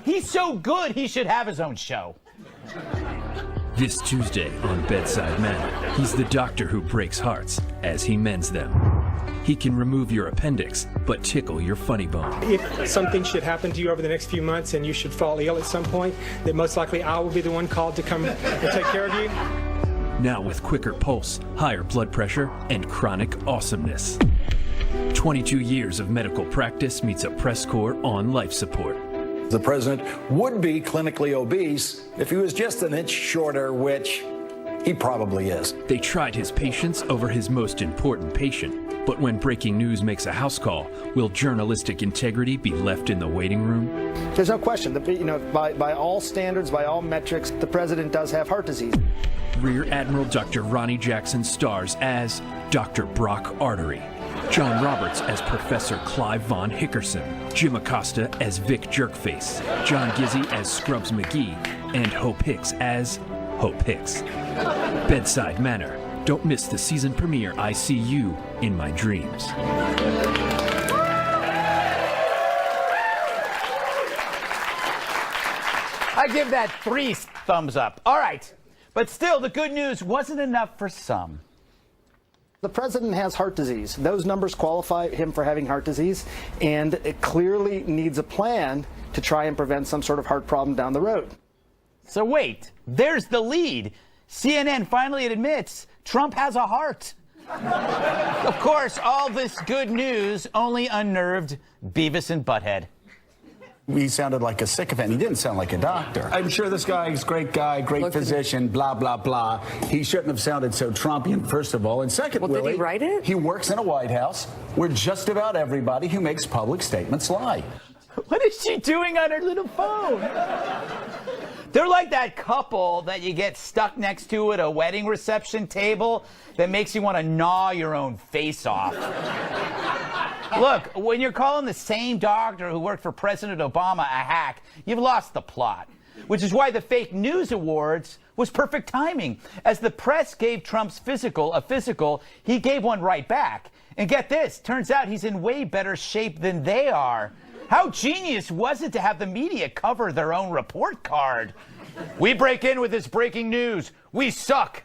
He's so good, he should have his own show. This Tuesday on Bedside Manner, he's the doctor who breaks hearts as he mends them. He can remove your appendix, but tickle your funny bone. If something should happen to you over the next few months and you should fall ill at some point, then most likely I will be the one called to come and take care of you. Now with quicker pulse, higher blood pressure, and chronic awesomeness. 22 years of medical practice meets a press corps on life support. The president would be clinically obese if he was just an inch shorter, which he probably is. They tried his patience over his most important patient. But when breaking news makes a house call, will journalistic integrity be left in the waiting room? There's no question that, by all standards, by all metrics, the president does have heart disease. Rear Admiral Dr. Ronnie Jackson stars as Dr. Brock Artery. John Roberts as Professor Clive Von Hickerson. Jim Acosta as Vic Jerkface. John Gizzi as Scrubs McGee. And Hope Hicks as Hope Hicks. Bedside Manner. Don't miss the season premiere, I See You in My Dreams. I give that 3 thumbs up. All right. But still, the good news wasn't enough for some. The president has heart disease. Those numbers qualify him for having heart disease, and it clearly needs a plan to try and prevent some sort of heart problem down the road. So wait, there's the lead. CNN finally admits Trump has a heart. Of course, all this good news only unnerved Beavis and Butthead. He sounded like a sycophant. He didn't sound like a doctor. I'm sure this guy's a great guy, great physician, blah, blah, blah. He shouldn't have sounded so Trumpian, first of all. And second, well, Willie, did he write it? He works in a White House where just about everybody who makes public statements lie. What is she doing on her little phone? They're like that couple that you get stuck next to at a wedding reception table that makes you want to gnaw your own face off. Look, when you're calling the same doctor who worked for President Obama a hack, you've lost the plot. Which is why the fake news awards was perfect timing. As the press gave Trump's physical a physical, he gave one right back. And get this, turns out he's in way better shape than they are. How genius was it to have the media cover their own report card? We break in with this breaking news. We suck.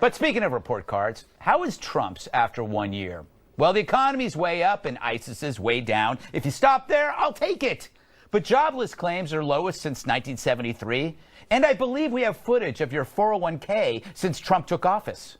But speaking of report cards, how is Trump's after 1 year? Well, the economy's way up and ISIS is way down. If you stop there, I'll take it. But jobless claims are lowest since 1973. And I believe we have footage of your 401k since Trump took office.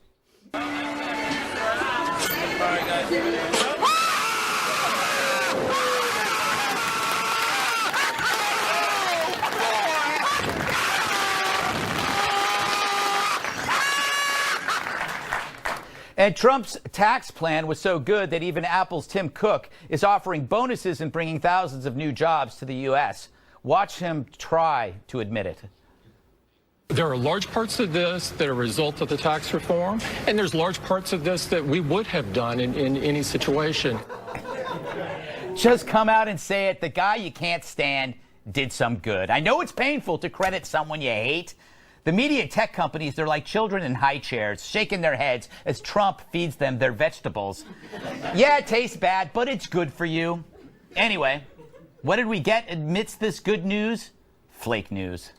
And Trump's tax plan was so good that even Apple's Tim Cook is offering bonuses and bringing thousands of new jobs to the U.S. Watch him try to admit it. There are large parts of this that are a result of the tax reform, and there's large parts of this that we would have done in any situation. Just come out and say it. The guy you can't stand did some good. I know it's painful to credit someone you hate. The media and tech companies, they're like children in high chairs, shaking their heads as Trump feeds them their vegetables. Yeah, it tastes bad, but it's good for you. Anyway, what did we get amidst this good news? Flake news.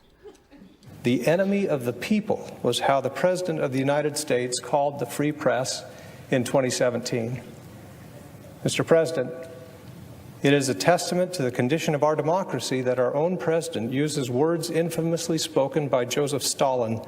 The enemy of the people was how the President of the United States called the free press in 2017. Mr. President, it is a testament to the condition of our democracy that our own president uses words infamously spoken by Joseph Stalin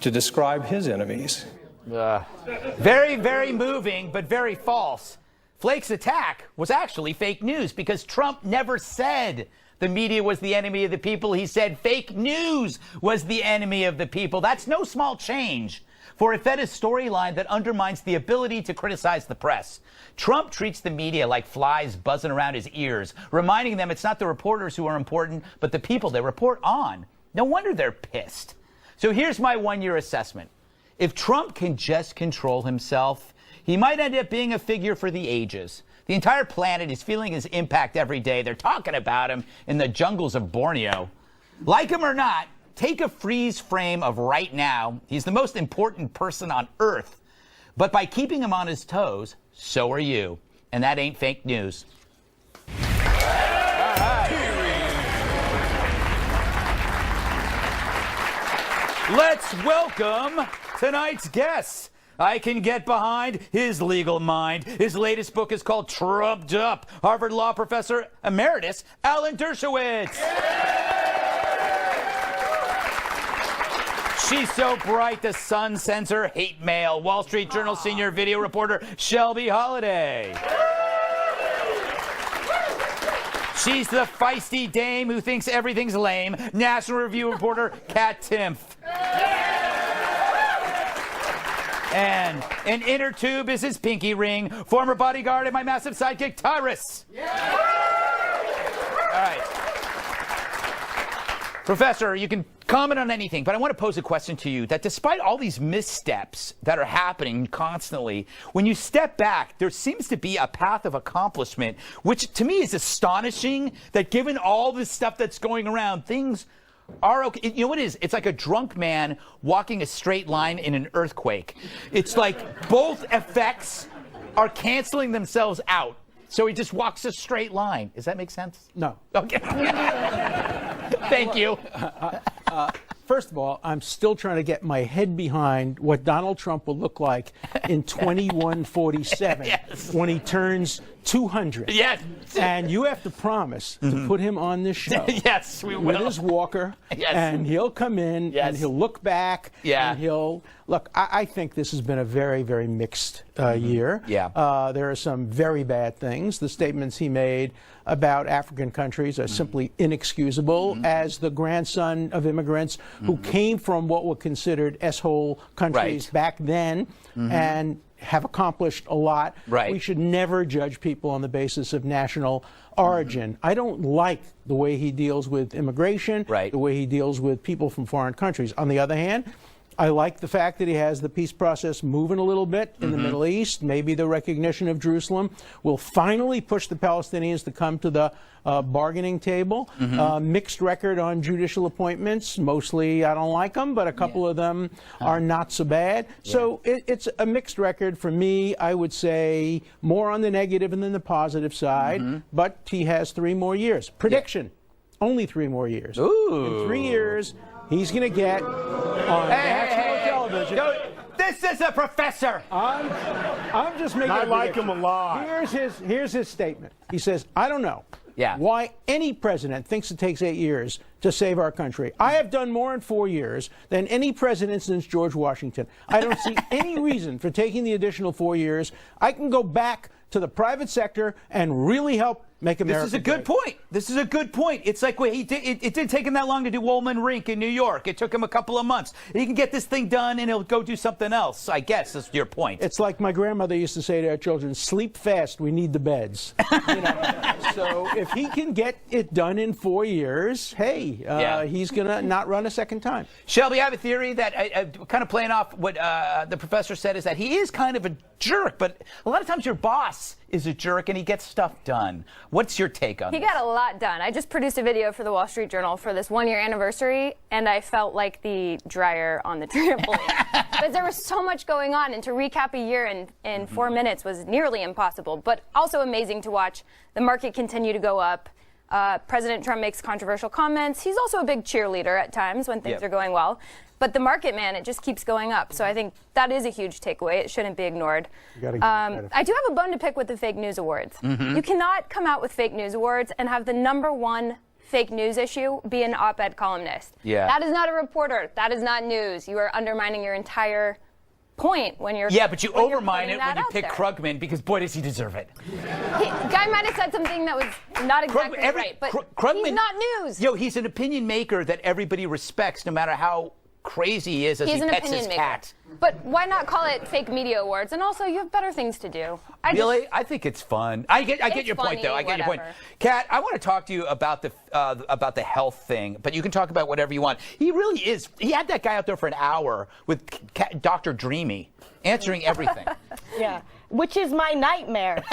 to describe his enemies. Very, very moving, but very false. Flake's attack was actually fake news because Trump never said the media was the enemy of the people. He said fake news was the enemy of the people. That's no small change. For it fed a storyline that undermines the ability to criticize the press. Trump treats the media like flies buzzing around his ears, reminding them it's not the reporters who are important, but the people they report on. No wonder they're pissed. So here's my 1 year assessment. If Trump can just control himself, he might end up being a figure for the ages. The entire planet is feeling his impact every day. They're talking about him in the jungles of Borneo. Like him or not, take a freeze frame of right now. He's the most important person on Earth. But by keeping him on his toes, so are you. And that ain't fake news. All right. Let's welcome tonight's guests. I can get behind his legal mind. His latest book is called Trumped Up. Harvard Law Professor Emeritus Alan Dershowitz. She's so bright, the Sun sends her hate mail. Wall Street Journal senior video reporter Shelby Holliday. She's the feisty dame who thinks everything's lame. National Review reporter Kat Timpf. And an inner tube is his pinky ring. Former bodyguard and my massive sidekick, Tyrus. All right. Professor, you can comment on anything, but I want to pose a question to you that despite all these missteps that are happening constantly, when you step back, there seems to be a path of accomplishment, which to me is astonishing that given all this stuff that's going around, things are okay. You know what it is? It's like a drunk man walking a straight line in an earthquake. It's like both effects are canceling themselves out. So he just walks a straight line. Does that make sense? No. Okay. Thank you. First of all, I'm still trying to get my head behind what Donald Trump will look like in 2147 Yes. when he turns 200. Yes. And you have to promise to put him on this show. Yes, we will. With his walker. Yes. And he'll come in Yes. and he'll look back. Yeah. And he'll look. I think this has been a very, very mixed year. Yeah. There are some very bad things. The statements he made about African countries are simply inexcusable. As the grandson of immigrants who came from what were considered S-hole countries Right. back then and have accomplished a lot. Right. We should never judge people on the basis of national origin. I don't like the way he deals with immigration, Right. the way he deals with people from foreign countries. On the other hand, I like the fact that he has the peace process moving a little bit in the Middle East. Maybe the recognition of Jerusalem will finally push the Palestinians to come to the bargaining table. Mixed record on judicial appointments. Mostly I don't like them, but a couple of them are not so bad. So it's a mixed record for me. I would say more on the negative than the positive side, but he has 3 more years. Prediction, only 3 more years. Ooh. In 3 years, he's going to get on national television. This is a professor. I'm just making. I a like prediction. him a lot. Here's his statement. He says, "I don't know Yeah. why any president thinks it takes 8 years to save our country. I have done more in 4 years than any president since George Washington. I don't see any reason for taking the additional 4 years. I can go back to the private sector and really help make America This is a good great." point. This is a good point. It's like he did, it didn't take him that long to do Woolman Rink in New York. It took him a couple of months. He can get this thing done and he'll go do something else. I guess that's your point. It's like my grandmother used to say to our children, "Sleep fast, we need the beds." You know? So if he can get it done in 4 years, hey, he's going to not run a second time. Shelby, I have a theory that, kind of playing off what the professor said, is that he is kind of a jerk, but a lot of times your boss is a jerk and he gets stuff done. What's your take on He this? got a lot done. I just produced a video for the Wall Street Journal for this 1-year anniversary, and I felt like the dryer on the trampoline. Because there was so much going on, and to recap a year in 4 minutes was nearly impossible, but also amazing to watch the market continue to go up. President Trump makes controversial comments. He's also a big cheerleader at times when things are going well. But the market, man, it just keeps going up. So I think that is a huge takeaway. It shouldn't be ignored. I do have a bone to pick with the fake news awards. You cannot come out with fake news awards and have the #1 fake news issue be an op-ed columnist. Yeah. That is not a reporter. That is not news. You are undermining your entire point when you're but you when you're overmine putting it that when you out pick there. Krugman because, boy, does he deserve it. Guy might have said something that was not exactly right, but Krugman, he's not news. He's an opinion maker that everybody respects, no matter how crazy he is as He's he an pets opinion his maker. cat. But why not call it fake media awards? And also, you have better things to do. I think it's fun. I get your point, funny, though. I get your point. whatever. Kat, I want to talk to you about the health thing, but you can talk about whatever you want. He really is. He had that guy out there for an hour with Dr. Dreamy answering everything. Yeah, which is my nightmare.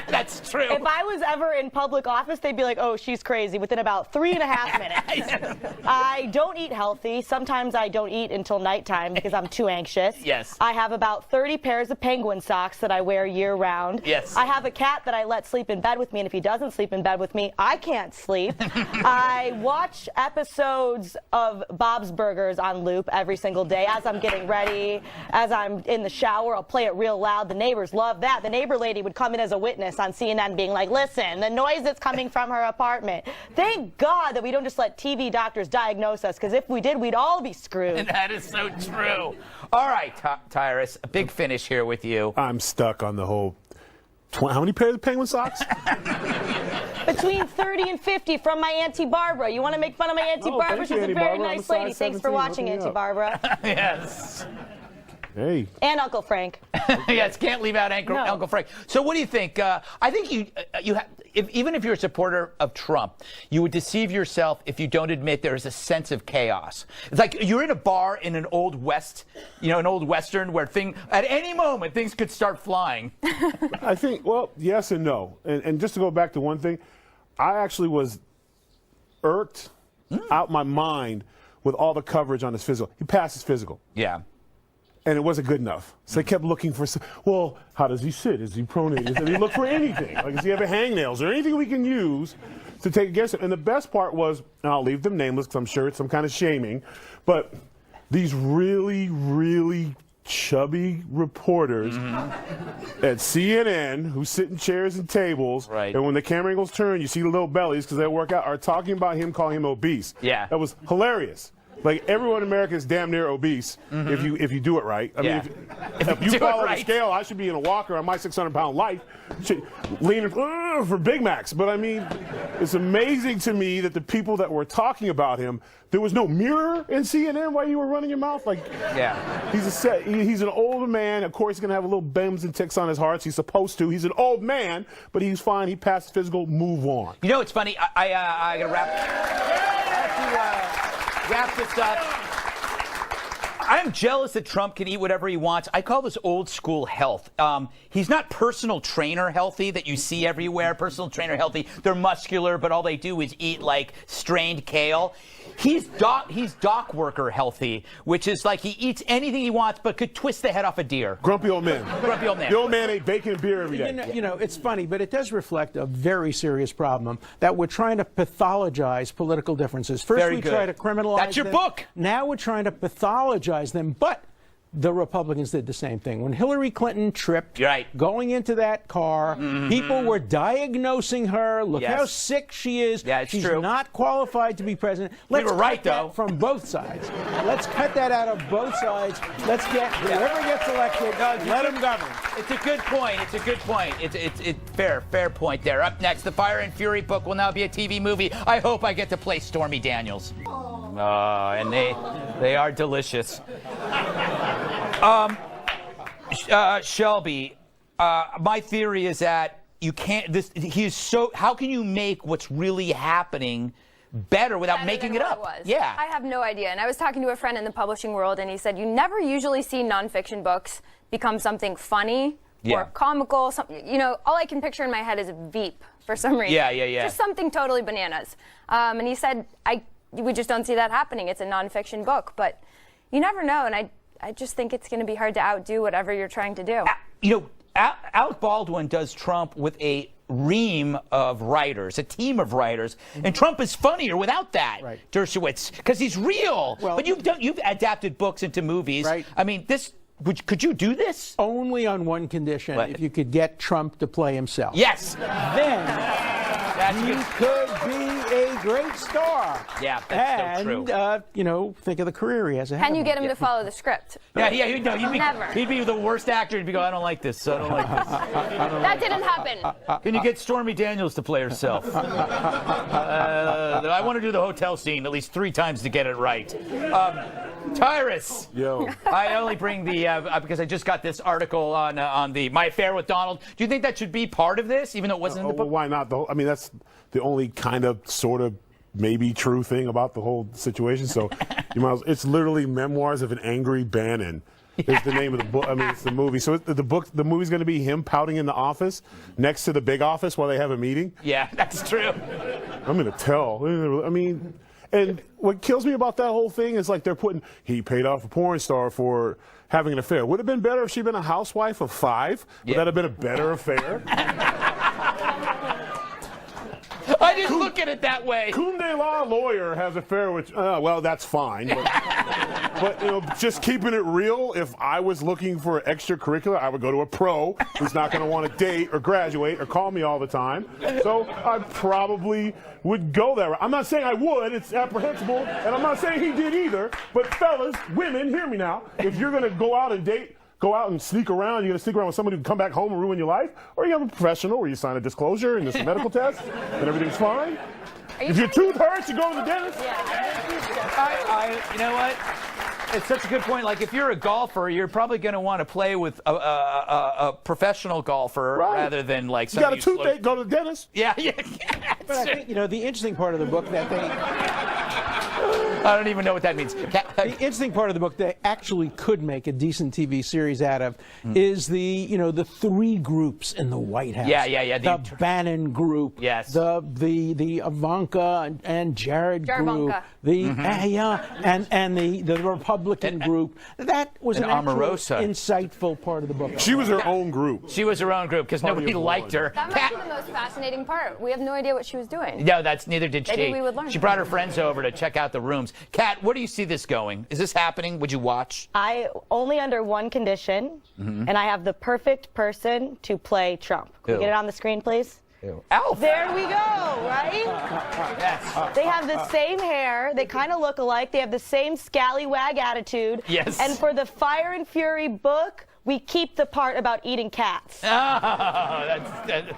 That's true. If I was ever in public office, they'd be like, oh, she's crazy, within about 3.5 minutes. I don't eat healthy. Sometimes I don't eat until nighttime because I'm too anxious. Yes. I have about 30 pairs of penguin socks that I wear year-round. Yes. I have a cat that I let sleep in bed with me, and if he doesn't sleep in bed with me, I can't sleep. I watch episodes of Bob's Burgers on loop every single day as I'm getting ready, as I'm in the shower. I'll play it real loud. The neighbors love that. The neighbor lady would come in as a witness on CNN being like, listen, the noise that's coming from her apartment. Thank God that we don't just let TV doctors diagnose us, because if we did, we'd all be screwed. And that is so true. All right, Tyrus, a big finish here with you. I'm stuck on the whole. How many pairs of penguin socks? Between 30 and 50 from my Auntie Barbara. You want to make fun of my Auntie Barbara? Thank She's you, a Auntie very Barbara. nice I'm a lady. size Thanks for 17. watching, Look me Auntie up. Barbara. Yes. Hey. And Uncle Frank. Yes, can't leave out Uncle Frank. So what do you think? I think even if you're a supporter of Trump, you would deceive yourself if you don't admit there is a sense of chaos. It's like you're in a bar in an old West, an old Western where at any moment things could start flying. I think, well, yes and no. And just to go back to one thing, I actually was irked out my mind with all the coverage on his physical. He passed his physical. Yeah. And it wasn't good enough. So they kept looking for, well, how does he sit? Is he pronated? Does he look for anything? Like, does he have a hangnails or anything we can use to take against him? And the best part was, and I'll leave them nameless because I'm sure it's some kind of shaming, but these really, really chubby reporters at CNN who sit in chairs and tables, and when the camera angles turn, you see the little bellies because they work out, are talking about him, calling him obese. Yeah. That was hilarious. Like, everyone in America is damn near obese if you do it right. I mean, if you follow the scale, I should be in a walker on my 600-pound life, leaning for Big Macs. But I mean, it's amazing to me that the people that were talking about him, there was no mirror in CNN while you were running your mouth. Like, he's an older man. Of course, he's gonna have a little bends and ticks on his heart. He's supposed to. He's an old man, but he's fine. He passed physical. Move on. You know, it's funny. I gotta wrap this up. I'm jealous that Trump can eat whatever he wants. I call this old school health. He's not personal trainer healthy that you see everywhere. Personal trainer healthy. They're muscular, but all they do is eat like strained kale. He's dock worker healthy, which is like he eats anything he wants, but could twist the head off a deer. Grumpy old man. Grumpy old man. The old man ate bacon and beer every day. You know, it's funny, but it does reflect a very serious problem that we're trying to pathologize political differences. First, we try to criminalize That's your them. book. Now we're trying to pathologize them, but the Republicans did the same thing. When Hillary Clinton tripped, going into that car, people were diagnosing her. Look how sick she is. Yeah, it's She's true. not qualified to be president. Let's we were right, cut that though. from both sides. Let's cut that out of both sides. Let's get whoever gets elected, let them govern. It's a good point. It's a good point. It's fair point there. Up next, the Fire and Fury book will now be a TV movie. I hope I get to play Stormy Daniels. And they are delicious. Shelby, my theory is that you can't. How can you make what's really happening better without making it up? Yeah. I have no idea. And I was talking to a friend in the publishing world, and he said you never usually see nonfiction books become something funny or comical. All I can picture in my head is Veep for some reason. Yeah. Just something totally bananas. And he said, we just don't see that happening. It's a nonfiction book, but you never know. And I just think it's going to be hard to outdo whatever you're trying to do. Alec Baldwin does Trump with a ream of writers, a team of writers, and Trump is funnier without that, Dershowitz, because he's real. Well, but you've adapted books into movies. I mean, could you do this? Only on one condition: if you could get Trump to play himself. Yes. Then he could be a great star. Yeah, that's so true. And think of the career he has ahead. Can you of get him to follow the script? He'd be the worst actor. He'd be going, I don't like this. I don't like this. That didn't happen. Can you get Stormy Daniels to play herself? I want to do the hotel scene at least 3 times to get it right. Tyrus. Yo. I only bring the because I just got this article on the My Affair with Donald. Do you think that should be part of this, even though it wasn't in the book? Well, why not? I mean, that's the only kind of, sort of, maybe true thing about the whole situation. So, it's literally memoirs of an angry Bannon. is the name of the book. I mean, it's the movie. So the movie's going to be him pouting in the office next to the big office while they have a meeting. Yeah, that's true. I'm going to tell. I mean, and what kills me about that whole thing is like they're putting, he paid off a porn star for having an affair. Would it have been better if she'd been a housewife of 5? Would that have been a better affair? I didn't look at it that way. Kunde Law lawyer has an affair with, well, that's fine. But you know, just keeping it real, if I was looking for extracurricular, I would go to a pro who's not going to want to date or graduate or call me all the time. So I probably would go that route. I'm not saying I would. It's apprehensible. And I'm not saying he did either. But fellas, women, hear me now. If you're going to go out and date, go out and sneak around, you're going to sneak around with somebody who can come back home and ruin your life? Or you have a professional where you sign a disclosure and there's a medical test and everything's fine? If your tooth hurts, you go to the dentist? You know what? It's such a good point. Like, if you're a golfer, you're probably going to want to play with a professional golfer rather than like you got a toothache, go to the dentist. Yeah. But I think, the interesting part of the book that they... I don't even know what that means. The interesting part of the book they actually could make a decent TV series out of is the 3 groups in the White House. Yeah. The Bannon group. Yes. The Ivanka and Jared group. And the Republican group. That was an Omarosa. insightful part of the book. She was her own group. She was her own group because nobody liked her. That might be the most fascinating part. We have no idea what she was doing. No, neither did she. Maybe we would learn. She brought her friends over to check out the rooms. Kat, where do you see this going? Is this happening? Would you watch? I only under one condition, and I have the perfect person to play Trump. Can we get it on the screen, please? Alf. There we go, right? Yes. They have the same hair. They kind of look alike. They have the same scallywag attitude. Yes. And for the Fire and Fury book, we keep the part about eating cats. Oh,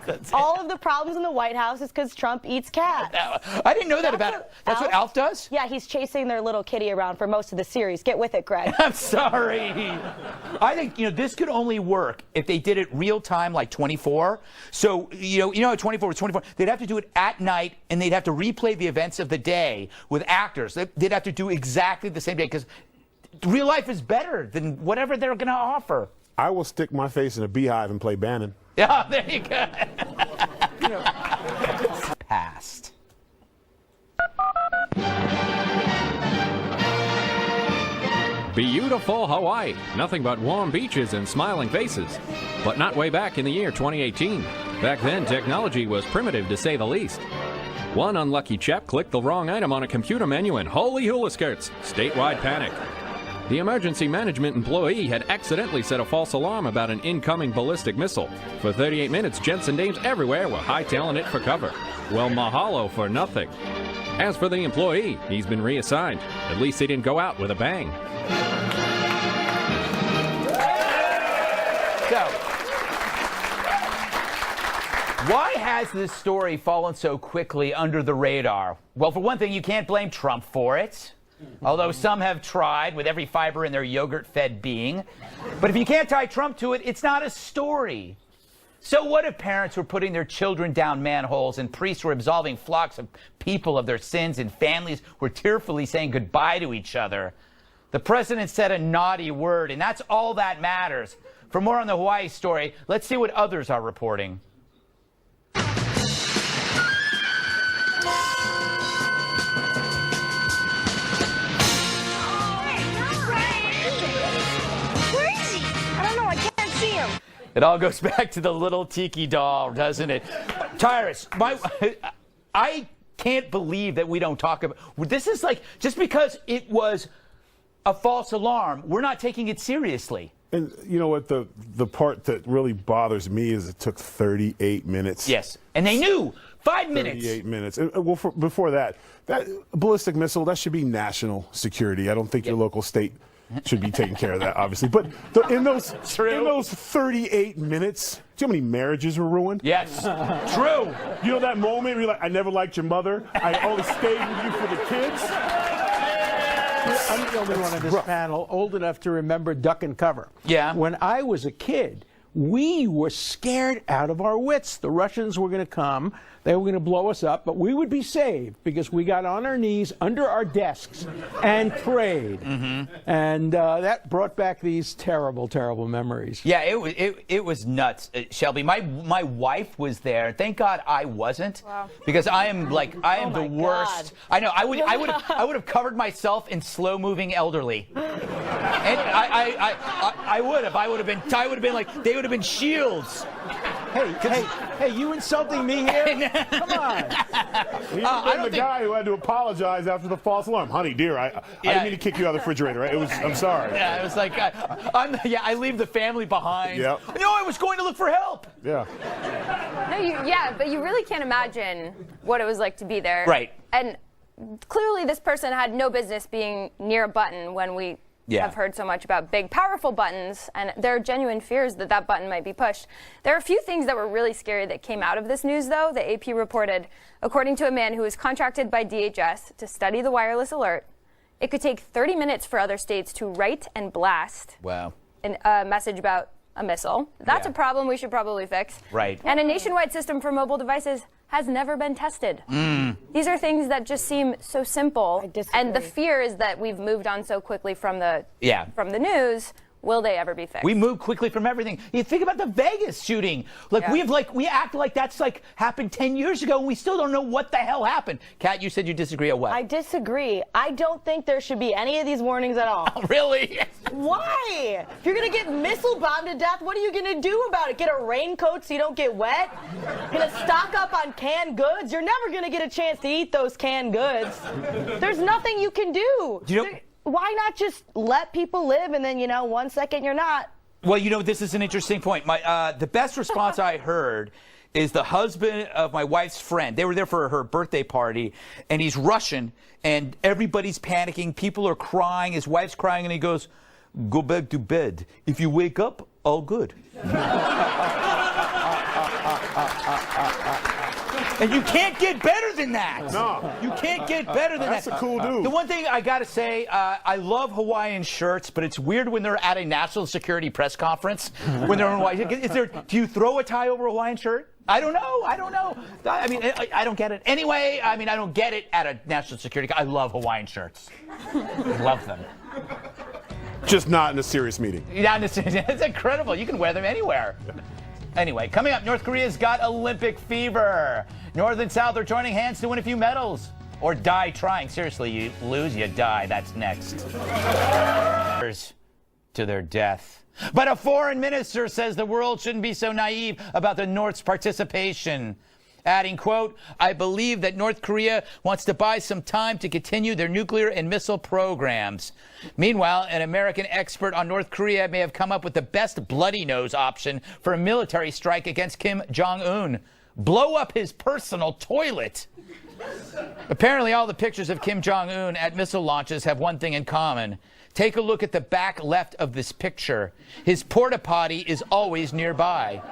that's all of the problems in the White House is because Trump eats cats. I didn't know that about it. That's what Alf does? Yeah, he's chasing their little kitty around for most of the series. Get with it, Greg. I'm sorry. I think, this could only work if they did it real time like 24. So, you know, 24 was 24. They'd have to do it at night, and they'd have to replay the events of the day with actors. They'd have to do exactly the same day because real life is better than whatever they're going to offer. I will stick my face in a beehive and play Bannon. Yeah, there you go. Past. Beautiful Hawaii. Nothing but warm beaches and smiling faces. But not way back in the year 2018. Back then, technology was primitive to say the least. One unlucky chap clicked the wrong item on a computer menu and holy hula skirts, statewide panic. The emergency management employee had accidentally set a false alarm about an incoming ballistic missile. For 38 minutes, gents and dames everywhere were hightailing it for cover. Well, mahalo for nothing. As for the employee, he's been reassigned. At least he didn't go out with a bang. So, why has this story fallen so quickly under the radar? Well, for one thing, you can't blame Trump for it. Although some have tried with every fiber in their yogurt-fed being. But if you can't tie Trump to it, it's not a story. So what if parents were putting their children down manholes and priests were absolving flocks of people of their sins and families were tearfully saying goodbye to each other? The president said a naughty word, and that's all that matters. For more on the Hawaii story, let's see what others are reporting. It all goes back to the little tiki doll, doesn't it? Tyrus, I can't believe that we don't talk about this. Is like, just because it was a false alarm, we're not taking it seriously. And you know what, the part that really bothers me is it took 38 minutes. Yes, and they knew 5 minutes. 38 minutes. Well, before that ballistic missile, that should be national security. I don't think your local state should be taking care of that, obviously. But in those 38 minutes, do you know how many marriages were ruined? Yes, true. You know that moment where you're like, I never liked your mother. I only stayed with you for the kids. I'm the only one on this panel old enough to remember duck and cover. Yeah. When I was a kid, we were scared out of our wits. The Russians were going to come. They were going to blow us up, but we would be saved because we got on our knees under our desks and prayed. And that brought back these terrible, terrible memories. Yeah, it was nuts, Shelby. My wife was there. Thank God I wasn't, because I am the worst. I know. I would have covered myself in slow-moving elderly. And I would have. I would have been like, they would have been shields. Hey, you insulting me here? Come on. You've been the guy who had to apologize after the false alarm. Honey, dear, I didn't mean to kick you out of the refrigerator. I'm sorry. Yeah, it was like, I leave the family behind. Yep. No, I was going to look for help. Yeah. No, but you really can't imagine what it was like to be there. Right. And clearly this person had no business being near a button when we have heard so much about big, powerful buttons, and there are genuine fears that that button might be pushed. There are a few things that were really scary that came out of this news, though. The AP reported, according to a man who was contracted by DHS to study the wireless alert, it could take 30 minutes for other states to write and blast a message about a missile. That's a problem we should probably fix. Right. And a nationwide system for mobile devices has never been tested. These are things that just seem so simple. I disagree. And the fear is that we've moved on so quickly from the news. Will they ever be fixed? We move quickly from everything. You think about the Vegas shooting. We act like that's happened 10 years ago, and we still don't know what the hell happened. Kat, you said you disagree at what? I disagree. I don't think there should be any of these warnings at all. Oh, really? Why? If you're going to get missile bombed to death, what are you going to do about it? Get a raincoat so you don't get wet? Going to stock up on canned goods? You're never going to get a chance to eat those canned goods. There's nothing you can do. Why not just let people live and then, 1 second you're not? Well, this is an interesting point. The best response I heard is the husband of my wife's friend. They were there for her birthday party, and he's Russian, and everybody's panicking. People are crying. His wife's crying, and he goes, "Go back to bed. If you wake up, all good." And you can't get better than that. No. You can't get better than that. That's a cool dude. The one thing I got to say, I love Hawaiian shirts, but it's weird when they're at a national security press conference when they're in Hawaii. Do you throw a tie over a Hawaiian shirt? I don't know. I mean, I don't get it. Anyway, I don't get it at a national security. I love Hawaiian shirts. I love them. Just not in a serious meeting. It's incredible. You can wear them anywhere. Anyway, coming up, North Korea's got Olympic fever. North and South are joining hands to win a few medals. Or die trying. Seriously, you lose, you die. That's next. To their death. But a foreign minister says the world shouldn't be so naive about the North's participation. Adding, quote, "I believe that North Korea wants to buy some time to continue their nuclear and missile programs." Meanwhile, an American expert on North Korea may have come up with the best bloody nose option for a military strike against Kim Jong-un. Blow up his personal toilet. Apparently, all the pictures of Kim Jong-un at missile launches have one thing in common. Take a look at the back left of this picture. His porta potty is always nearby.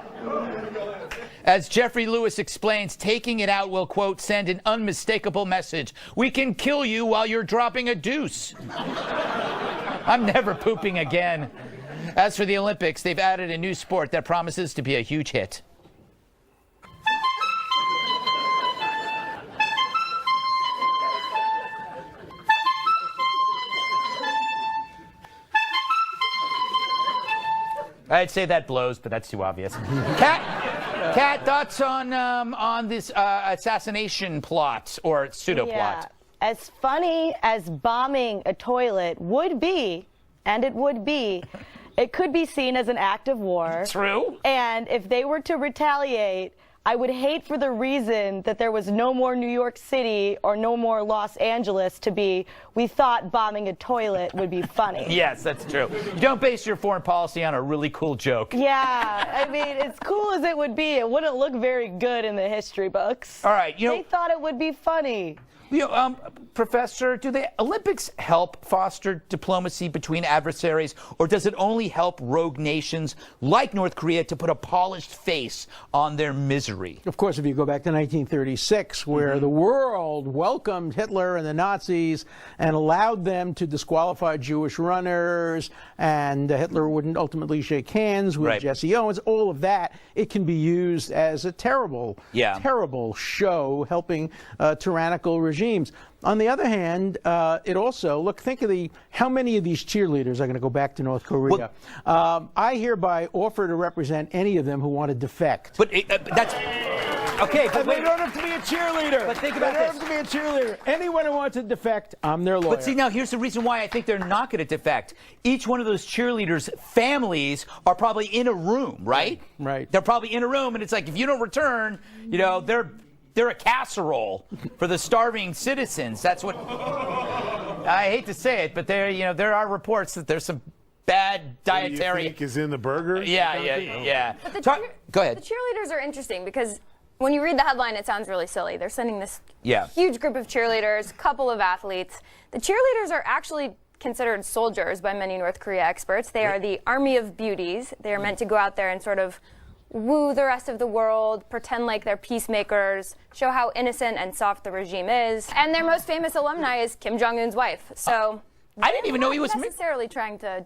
As Jeffrey Lewis explains, taking it out will, quote, "send an unmistakable message. We can kill you while you're dropping a deuce." I'm never pooping again. As for the Olympics, they've added a new sport that promises to be a huge hit. I'd say that blows, but that's too obvious. Kat, thoughts on this assassination plot or pseudo-plot? Yeah. As funny as bombing a toilet would be, and it would be, it could be seen as an act of war. True. And if they were to retaliate, I would hate for the reason that there was no more New York City or no more Los Angeles to be, we thought bombing a toilet would be funny. Yes, that's true. You don't base your foreign policy on a really cool joke. Yeah, I mean, as cool as it would be, it wouldn't look very good in the history books. All right, they thought it would be funny. Professor, do the Olympics help foster diplomacy between adversaries, or does it only help rogue nations like North Korea to put a polished face on their misery? Of course, if you go back to 1936, where the world welcomed Hitler and the Nazis and allowed them to disqualify Jewish runners, and Hitler wouldn't ultimately shake hands with Jesse Owens, all of that, it can be used as a terrible, terrible show helping tyrannical regimes. On the other hand, it also, think of how many of these cheerleaders are going to go back to North Korea. I hereby offer to represent any of them who want to defect. But that's... Okay, but they don't have to be a cheerleader. But think about this. They don't have to be a cheerleader. Anyone who wants to defect, I'm their lawyer. But see, now here's the reason why I think they're not going to defect. Each one of those cheerleaders' families are probably in a room, right? Right. They're probably in a room, and it's like, if you don't return, they're a casserole for the starving citizens. That's what I hate to say it, but there are reports that there's some bad dietary. You think is in the burger? Yeah. But Go ahead. The cheerleaders are interesting because when you read the headline, it sounds really silly. They're sending this huge group of cheerleaders, couple of athletes. The cheerleaders are actually considered soldiers by many North Korea experts. They are the army of beauties. They are meant to go out there and sort of woo the rest of the world, pretend like they're peacemakers, show how innocent and soft the regime is. And their most famous alumni is Kim Jong-un's wife. So I didn't even know he was necessarily trying to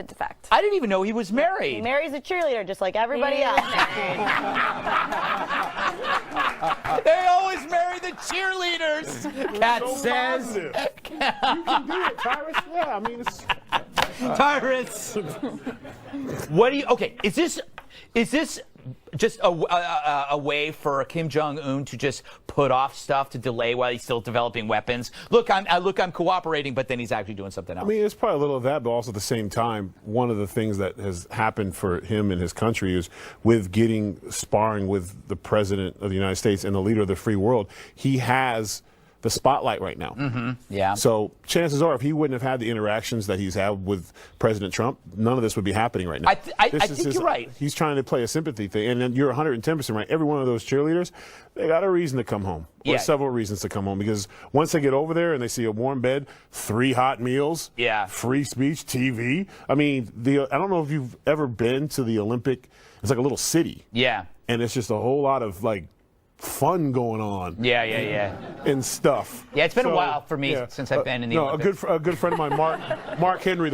defect. I didn't even know he was married. He marries a cheerleader just like everybody else. They always marry the cheerleaders. Kat says. You can do it, Tyrus. Yeah, I mean, it's... Tyrus. What do you? Okay, is this just a way for Kim Jong-un to just put off stuff to delay while he's still developing weapons? Look, I'm cooperating, but then he's actually doing something else. I mean, it's probably a little of that, but also at the same time, one of the things that has happened for him and his country is with sparring with the president of the United States and the leader of the free world, he has the spotlight right now. Mm-hmm. Yeah. So chances are, if he wouldn't have had the interactions that he's had with President Trump, none of this would be happening right now. I think you're right. He's trying to play a sympathy thing, and then you're 110% right. Every one of those cheerleaders, they got a reason to come home, or several reasons to come home, because once they get over there and they see a warm bed, 3 hot meals, free speech, TV. I mean, I don't know if you've ever been to the Olympic. It's like a little city. Yeah. And it's just a whole lot of fun going on. Yeah. And stuff. Yeah, it's been a while for me since I've been in the Olympics. A good friend of mine, Mark Henry.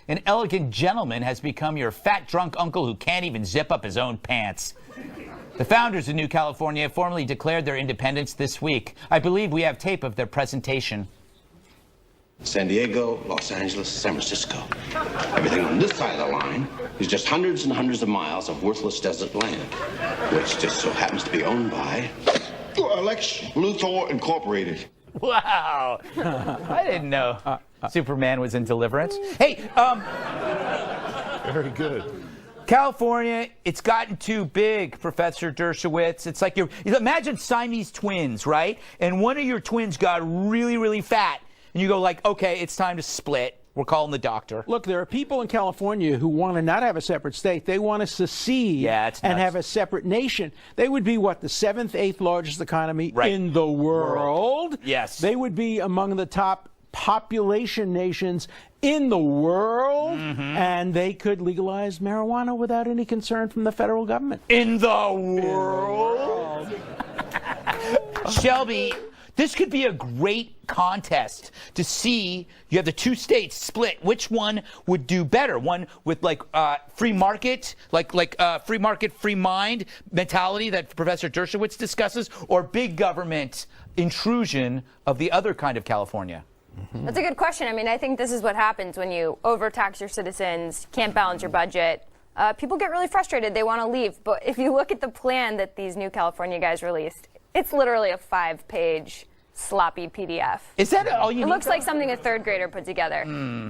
An elegant gentleman has become your fat drunk uncle who can't even zip up his own pants. The founders of New California formally declared their independence this week. I believe we have tape of their presentation. San Diego, Los Angeles, San Francisco. Everything on this side of the line is just hundreds and hundreds of miles of worthless desert land, which just so happens to be owned by Lex Luthor Incorporated. Wow. I didn't know Superman was in Deliverance. Hey, very good. California, it's gotten too big, Professor Dershowitz. It's like you imagine Siamese twins, right? And one of your twins got really, really fat. And you go okay, it's time to split. We're calling the doctor. Look, there are people in California who want to not have a separate state. They want to secede and have a separate nation. They would be, the 7th, 8th largest economy in the world? Yes. They would be among the top population nations in the world, and they could legalize marijuana without any concern from the federal government. In the world? Shelby, this could be a great contest to see. You have the 2 states split. Which one would do better? One with free market, free market, free mind mentality that Professor Dershowitz discusses, or big government intrusion of the other kind of California? That's a good question. I mean, I think this is what happens when you overtax your citizens, can't balance your budget. People get really frustrated. They want to leave. But if you look at the plan that these New California guys released, it's literally a 5-page sloppy PDF. Is that all you need? It looks like something a 3rd grader put together.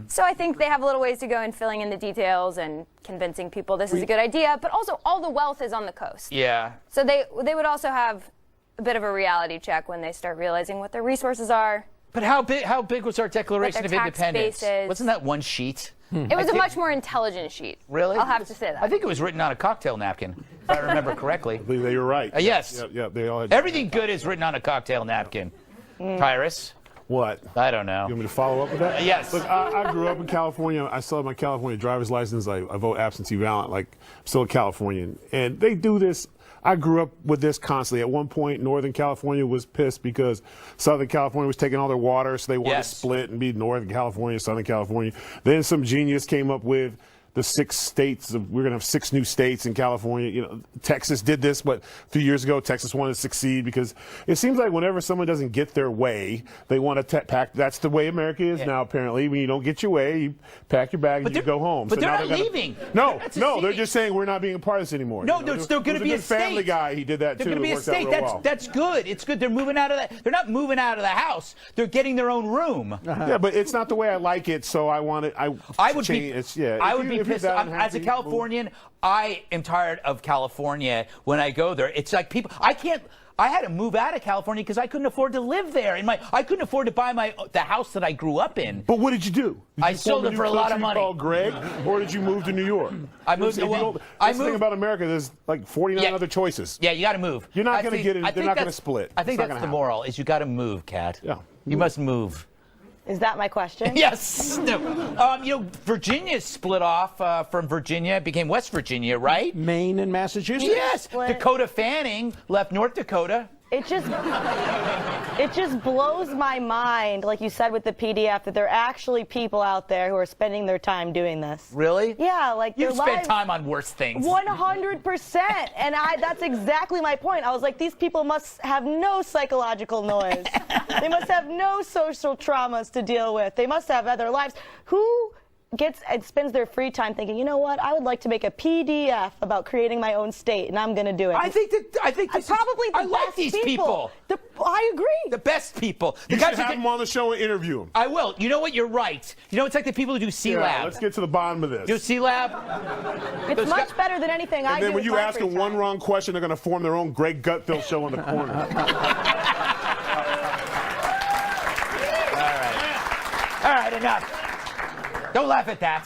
So I think they have a little ways to go in filling in the details and convincing people this is a good idea. But also, all the wealth is on the coast. Yeah. So they would also have a bit of a reality check when they start realizing what their resources are. But how big was our Declaration of Independence? Bases. Wasn't that one sheet? It was a much more intelligent sheet. Really? I'll have to say that. I think it was written on a cocktail napkin, if I remember correctly. I believe that you're right. Yes. Yeah, they all had. Everything good is written on a cocktail napkin. Tyrus? What? I don't know. You want me to follow up with that? Yes. Look, I grew up in California. I still have my California driver's license. I vote absentee ballot. Like, I'm still a Californian. And they do this. I grew up with this constantly. At one point, Northern California was pissed because Southern California was taking all their water, so they wanted to split and be Northern California, Southern California. Then some genius came up with the 6 states. We're going to have 6 new states in California. You know, Texas did this, but a few years ago, Texas wanted to succeed because it seems like whenever someone doesn't get their way, they want to pack. That's the way America is now, apparently. When you don't get your way, you pack your bags and you go home. But so they're now not leaving. No, they're just saying we're not being a part of this anymore. No, there's still going to be a state. Family Guy, he did that too. They're going to be a state. That's good. It's good. They're moving out of that. They're not moving out of the house. They're getting their own room. Yeah, but it's not the way I like it, so I want it. I would change. be. I would be pissed. As a Californian, I am tired of California when I go there. It's like people. I had to move out of California because I couldn't afford to live there. I couldn't afford to buy the house that I grew up in. But what did you do? I sold it for a lot of money. Called Greg, or did you move to New York? I moved. That's the thing about America. There's like 49 other choices. Yeah, you got to move. You're not going to get it. They're not going to split. I think that's the moral. Is you got to move, Kat. Yeah. You must move. Is that my question? Yes. No. Virginia split off from Virginia, became West Virginia, right? Maine and Massachusetts. Yes. Dakota Fanning left North Dakota. It just blows my mind, like you said with the PDF, that there are actually people out there who are spending their time doing this. Really? Yeah, like You've spent time on worse things. 100%. And that's exactly my point. I was like, these people must have no psychological noise. They must have no social traumas to deal with. They must have other lives. Who gets and spends their free time thinking, you know what, I would like to make a PDF about creating my own state, and I'm going to do it. I think I like these people. I agree. The best people. You should have them on the show and interview them. I will. You know what? You're right. You know, it's like the people who do C-Lab. Let's get to the bottom of this. Do C-Lab? It's much better than anything I do. And then when you ask them one wrong question, they're going to form their own Greg Gutfeld show in the corner. All right, enough. Don't laugh at that.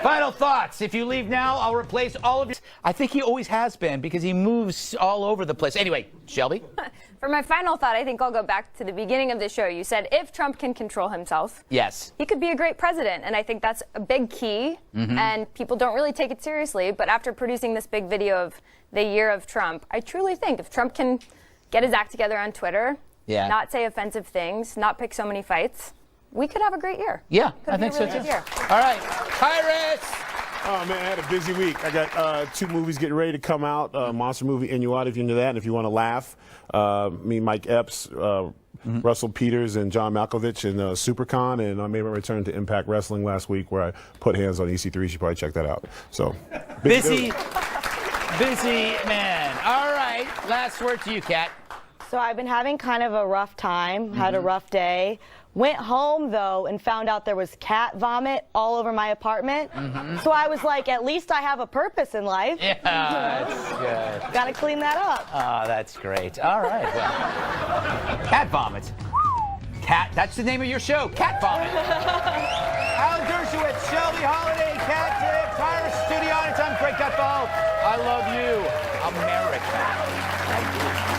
Final thoughts. If you leave now, I'll replace all of you. I think he always has been because he moves all over the place. Anyway, Shelby? For my final thought, I think I'll go back to the beginning of the show. You said if Trump can control himself, yes, he could be a great president. And I think that's a big key. And people don't really take it seriously. But after producing this big video of the year of Trump, I truly think if Trump can get his act together on Twitter, not say offensive things, not pick so many fights, we could have a great year. Yeah, I think so too. All right, Tyrus. Oh man, I had a busy week. I got 2 movies getting ready to come out. Monster movie In You Out if you're into that, and if you want to laugh. Me, Mike Epps, Russell Peters, and John Malkovich in SuperCon, and I made my return to Impact Wrestling last week, where I put hands on EC3. You should probably check that out. So busy man. All right, last word to you, Kat. So I've been having kind of a rough time, had a rough day. Went home, though, and found out there was cat vomit all over my apartment. So I was like, at least I have a purpose in life. Yeah, that's good. Got to clean that up. Oh, that's great. All right. Well, cat vomit. Cat, that's the name of your show, Cat Vomit. Alan Dershowitz, Shelby Holiday, Cat Tip, Tyrus Studio Audience. I'm Greg Gutfeld. I love you, America. Thank you.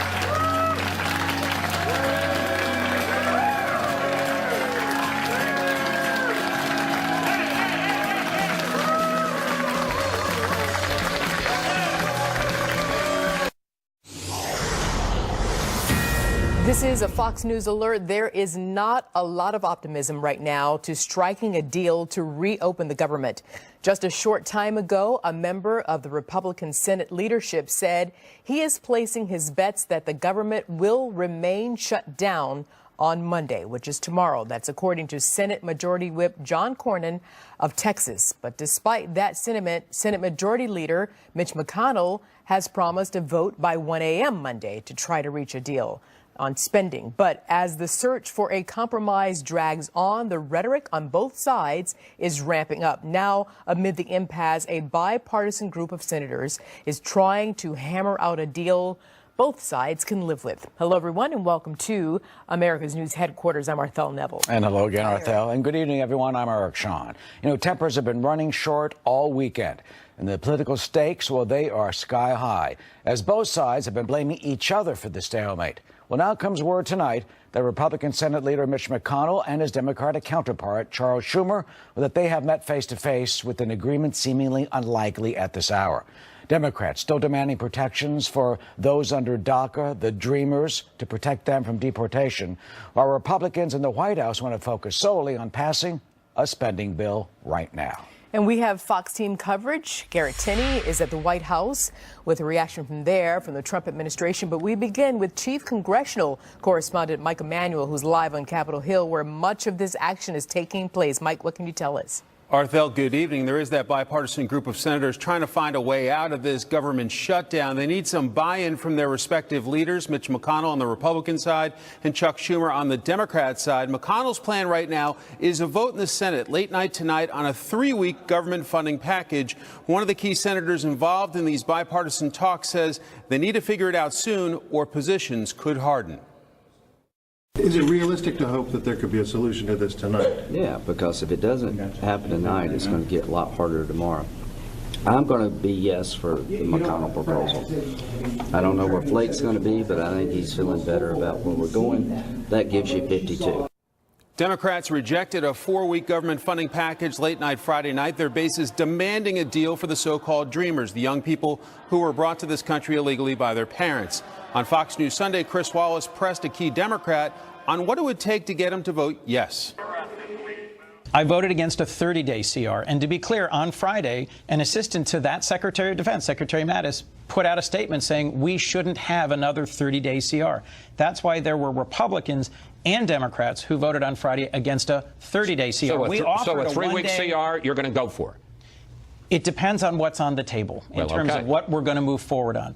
This is a Fox News alert. There is not a lot of optimism right now to striking a deal to reopen the government. Just a short time ago, a member of the Republican Senate leadership said he is placing his bets that the government will remain shut down on Monday, which is tomorrow. That's according to Senate Majority Whip John Cornyn of Texas. But despite that sentiment, Senate Majority Leader Mitch McConnell has promised a vote by 1 a.m. Monday to try to reach a deal on spending. But as the search for a compromise drags on, the rhetoric on both sides is ramping up. Now, amid the impasse, a bipartisan group of senators is trying to hammer out a deal both sides can live with. Hello, everyone, and welcome to America's News Headquarters. I'm Arthel Neville. And hello again, Arthel. And good evening, everyone. I'm Eric Shawn. You know, tempers have been running short all weekend. And the political stakes, well, they are sky high, as both sides have been blaming each other for the stalemate. Well, Well, now comes word tonight that Republican Senate leader Mitch McConnell and his Democratic counterpart, Charles Schumer, that they have met face-to-face with an agreement seemingly unlikely at this hour. Democrats still demanding protections for those under DACA, the Dreamers, to protect them from deportation, while Republicans in the White House want to focus solely on passing a spending bill right now. And we have Fox team coverage. Garrett Tenney is at the White House with a reaction from the Trump administration. But we begin with Chief Congressional Correspondent Mike Emanuel, who's live on Capitol Hill, where much of this action is taking place. Mike, what can you tell us? Arthel, good evening. There is that bipartisan group of senators trying to find a way out of this government shutdown. They need some buy-in from their respective leaders, Mitch McConnell on the Republican side and Chuck Schumer on the Democrat side. McConnell's plan right now is a vote in the Senate late night tonight on a 3-week government funding package. One of the key senators involved in these bipartisan talks says they need to figure it out soon or positions could harden. Is it realistic to hope that there could be a solution to this tonight? Yeah, because if it doesn't happen tonight, it's going to get a lot harder tomorrow. I'm going to be yes for the McConnell proposal. I don't know where Flake's going to be, but I think he's feeling better about where we're going. That gives you 52. Democrats rejected a 4-week government funding package late night Friday night. Their base is demanding a deal for the so-called Dreamers, the young people who were brought to this country illegally by their parents. On Fox News Sunday, Chris Wallace pressed a key Democrat on what it would take to get him to vote yes. I voted against a 30-day CR. And to be clear, on Friday, an assistant to that Secretary of Defense, Secretary Mattis, put out a statement saying we shouldn't have another 30-day CR. That's why there were Republicans and Democrats who voted on Friday against a 30-day CR. So a 3-week CR you're going to go for? It depends on what's on the table in terms of what we're going to move forward on.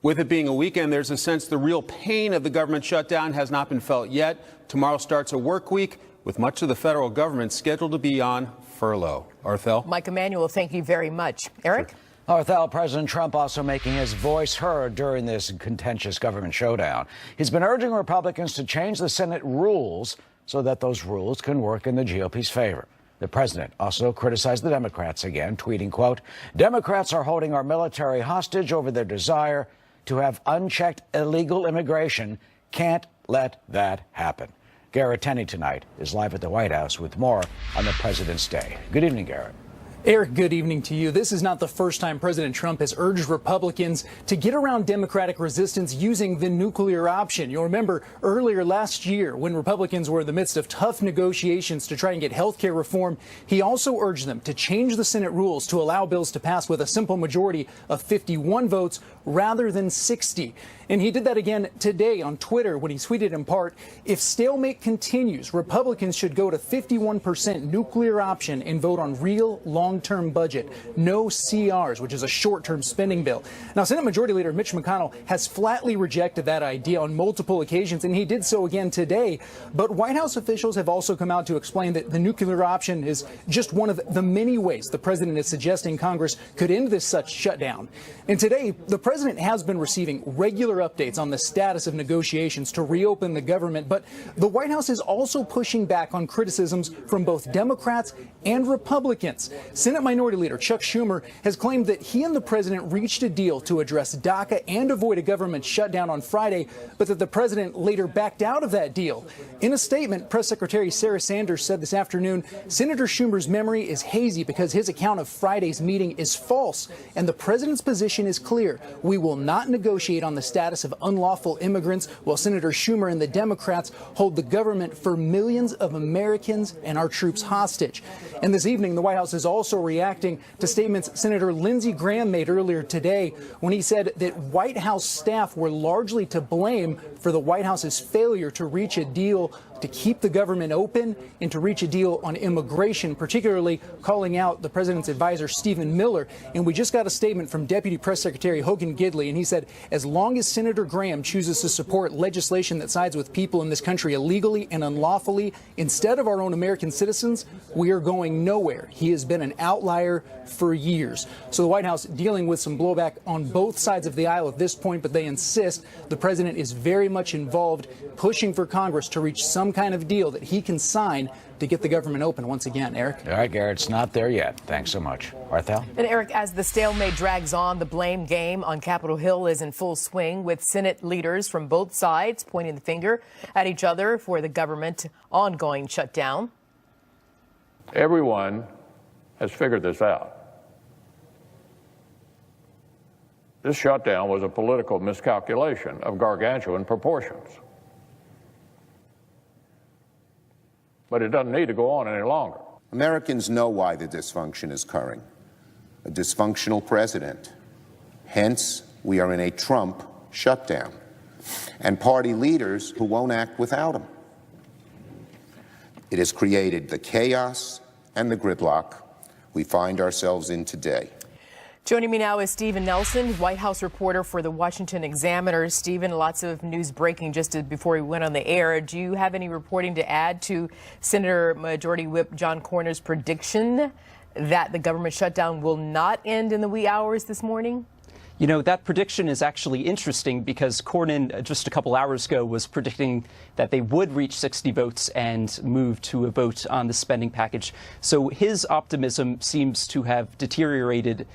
With it being a weekend, there's a sense the real pain of the government shutdown has not been felt yet. Tomorrow starts a work week with much of the federal government scheduled to be on furlough. Arthel? Mike Emanuel, thank you very much. Eric? Sure. Arthel, President Trump also making his voice heard during this contentious government showdown. He's been urging Republicans to change the Senate rules so that those rules can work in the GOP's favor. The president also criticized the Democrats again, tweeting, quote, "Democrats are holding our military hostage over their desire to have unchecked illegal immigration. Can't let that happen." Garrett Tenney tonight is live at the White House with more on the President's Day. Good evening, Garrett. Eric, good evening to you. This is not the first time President Trump has urged Republicans to get around Democratic resistance using the nuclear option. You'll remember earlier last year when Republicans were in the midst of tough negotiations to try and get health care reform, he also urged them to change the Senate rules to allow bills to pass with a simple majority of 51 votes rather than 60. And he did that again today on Twitter when he tweeted in part, "If stalemate continues, Republicans should go to 51% nuclear option and vote on real long-term budget. No CRs, which is a short-term spending bill." Now, Senate Majority Leader Mitch McConnell has flatly rejected that idea on multiple occasions, and he did so again today. But White House officials have also come out to explain that the nuclear option is just one of the many ways the president is suggesting Congress could end this such shutdown. And today, the president has been receiving regular updates on the status of negotiations to reopen the government, but the White House is also pushing back on criticisms from both Democrats and Republicans. Senate Minority Leader Chuck Schumer has claimed that he and the president reached a deal to address DACA and avoid a government shutdown on Friday, but that the president later backed out of that deal. In a statement, Press Secretary Sarah Sanders said this afternoon, Senator Schumer's memory is hazy because his account of Friday's meeting is false, and the president's position is clear. We will not negotiate on the status of unlawful immigrants, while Senator Schumer and the Democrats hold the government for millions of Americans and our troops hostage. And this evening, the White House is also reacting to statements Senator Lindsey Graham made earlier today when he said that White House staff were largely to blame for the White House's failure to reach a deal to keep the government open and to reach a deal on immigration, particularly calling out the president's advisor, Stephen Miller. And we just got a statement from Deputy Press Secretary Hogan Gidley, and he said, as long as Senator Graham chooses to support legislation that sides with people in this country illegally and unlawfully instead of our own American citizens, we are going nowhere. He has been an outlier for years. So the White House dealing with some blowback on both sides of the aisle at this point, but they insist the president is very much involved, pushing for Congress to reach some kind of deal that he can sign to get the government open once again. Eric? All right, Garrett, it's not there yet. Thanks so much. Arthel? And Eric, as the stalemate drags on, the blame game on Capitol Hill is in full swing, with Senate leaders from both sides pointing the finger at each other for the government ongoing shutdown. Everyone has figured this out. This shutdown was a political miscalculation of gargantuan proportions. But it doesn't need to go on any longer. Americans know why the dysfunction is occurring. A dysfunctional president. Hence, we are in a Trump shutdown. And party leaders who won't act without him. It has created the chaos and the gridlock we find ourselves in today. Joining me now is Stephen Nelson, White House reporter for the Washington Examiner. Stephen, lots of news breaking just before we went on the air. Do you have any reporting to add to Senator Majority Whip John Cornyn's prediction that the government shutdown will not end in the wee hours this morning? You know, that prediction is actually interesting because Cornyn just a couple hours ago was predicting that they would reach 60 votes and move to a vote on the spending package. So his optimism seems to have deteriorated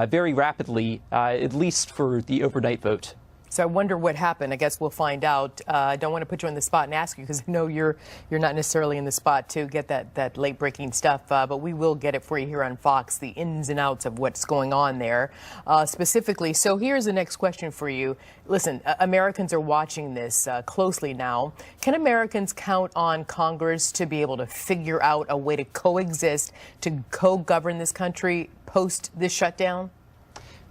very rapidly, at least for the overnight vote. So I wonder what happened. I guess we'll find out. I don't want to put you on the spot and ask you because I know you're not necessarily in the spot to get that late breaking stuff, but we will get it for you here on Fox, the ins and outs of what's going on there specifically. So here's the next question for you. Listen, Americans are watching this closely now. Can Americans count on Congress to be able to figure out a way to coexist, to co-govern this country post this shutdown?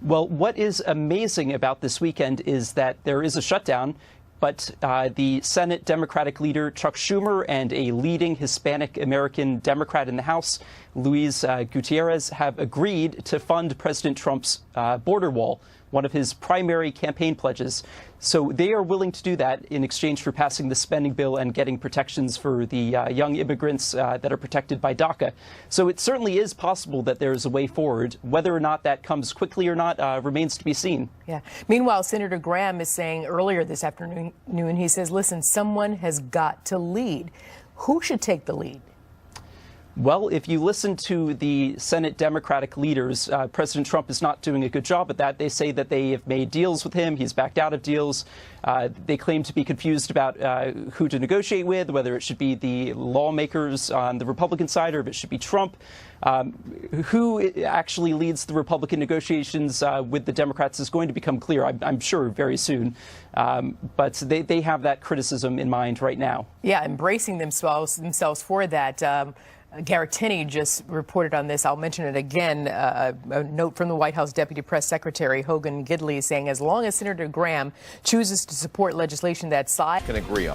Well, what is amazing about this weekend is that there is a shutdown, but the Senate Democratic leader Chuck Schumer and a leading Hispanic American Democrat in the House, Luis Gutierrez, have agreed to fund President Trump's border wall, one of his primary campaign pledges. So they are willing to do that in exchange for passing the spending bill and getting protections for the young immigrants that are protected by DACA. So it certainly is possible that there is a way forward. Whether or not that comes quickly or not remains to be seen. Yeah. Meanwhile, Senator Graham is saying earlier this afternoon, he says, listen, someone has got to lead. Who should take the lead? Well, if you listen to the Senate Democratic leaders, President Trump is not doing a good job at that. They say that they have made deals with him. He's backed out of deals. They claim to be confused about who to negotiate with, whether it should be the lawmakers on the Republican side or if it should be Trump. Who actually leads the Republican negotiations with the Democrats is going to become clear, I'm sure, very soon. But they have that criticism in mind right now. Yeah, embracing themselves for that. Garrett Tinney just reported on this. I'll mention it again. A note from the White House Deputy Press Secretary Hogan Gidley saying as long as Senator Graham chooses to support legislation that side can agree on.